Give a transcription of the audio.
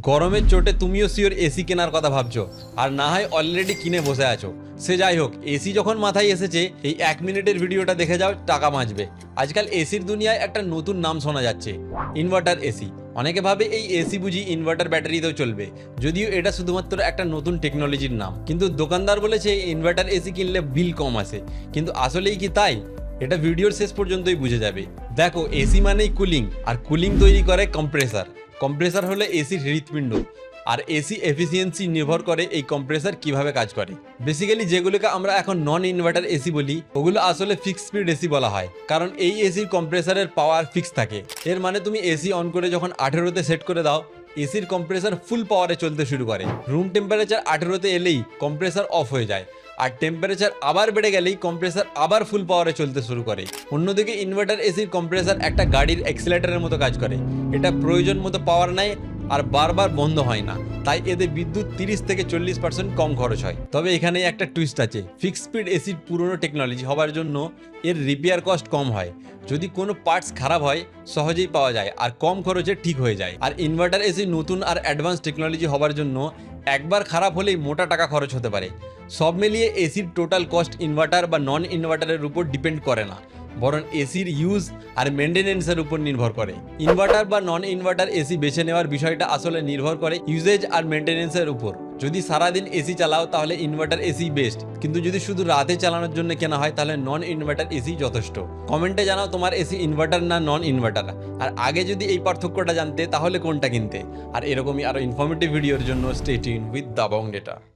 গরমের চোটে তুমিও শিওর এসি কেনার কথা ভাবছো, আর না হয় অলরেডি কিনে বসে আছো। সে যাই হোক, এসি যখন মাথায় এসেছে, এই 1 মিনিটের ভিডিওটা দেখে যাও, টাকা বাঁচবে। আজকাল এসির দুনিয়ায় একটা নতুন নাম শোনা যাচ্ছে, ইনভার্টার এসি। অনেকে ভাবে এই এসি বুঝি ইনভার্টার ব্যাটারিতেও চলবে, যদিও এটা শুধুমাত্র একটা নতুন টেকনোলজির নাম। কিন্তু দোকানদার বলেছে ইনভার্টার এসি কিনলে বিল কম আসে, কিন্তু আসলেই কি তাই? এটা ভিডিওর শেষ পর্যন্তই বুঝে যাবে। দেখো, এসি মানেই কুলিং, আর কুলিং তৈরি করে কম্প্রেসার। কম্প্রেসার হলো এসির হৃৎপিণ্ড, আর এসি এফিসিয়েন্সি নির্ভর করে এই কম্প্রেসার কিভাবে কাজ করে। বেসিক্যালি যেগুলোকে আমরা এখন নন ইনভার্টার এসি বলি, ওগুলো আসলে ফিক্স স্পিড এসি বলা হয়, কারণ এই এসির কম্প্রেসারের পাওয়ার ফিক্স থাকে। এর মানে তুমি এসি অন করে যখন 18তে সেট করে দাও, এসির কম্প্রেসার ফুল পাওয়ারে চলতে শুরু করে। রুম টেম্পারেচার 18তে এলেই কম্প্রেসার অফ হয়ে যায়, আর টেম্পারেচার আবার বেড়ে গেলেই কম্প্রেসার আবার ফুল পাওয়ারে চলতে শুরু করে। অন্যদিকে ইনভার্টার এসির কম্প্রেসার একটা গাড়ির অ্যাক্সিলারেটরের মতো কাজ করে। এটা প্রয়োজন মতো পাওয়ার নেয় আর বারবার বন্ধ হয় না, তাই এতে বিদ্যুৎ 30 থেকে 40% কম খরচ হয়। তবে এখানে একটা টুইস্ট আছে, ফিক্স স্পিড এসির পুরনো টেকনোলজি হওয়ার জন্য এর রিপেয়ার কস্ট কম হয়। যদি কোনো পার্টস খারাপ হয় সহজেই পাওয়া যায় আর কম খরচে ঠিক হয়ে যায়। আর ইনভার্টার এসি নতুন আর অ্যাডভান্স টেকনোলজি হওয়ার জন্য একবার খারাপ হলেই মোটা টাকা খরচ হতে পারে। সব মিলিয়ে এসির টোটাল কস্ট ইনভার্টার বা নন ইনভার্টারের উপর ডিপেন্ড করে না, বরং এসির ইউজ আর মেনটেনেন্সের উপর নির্ভর করে। ইনভার্টার বা নন ইনভার্টার এসি বেছে নেওয়ার বিষয়টা আসলে নির্ভর করে ইউজেজ আর মেনটেনেন্সের উপর। যদি সারাদিন এসি চালাও তাহলে ইনভার্টার এসি বেস্ট, কিন্তু যদি শুধু রাতে চালানোর জন্য কেনা হয় তাহলে নন ইনভার্টার এসি যথেষ্ট। কমেন্টে জানাও তোমার এসি ইনভার্টার না নন ইনভার্টার, আর আগে যদি এই পার্থক্যটা জানতে তাহলে কোনটা কিনতে। আর এরকমই আরও ইনফরমেটিভ ভিডিওর জন্য stay tuned with Dabang data.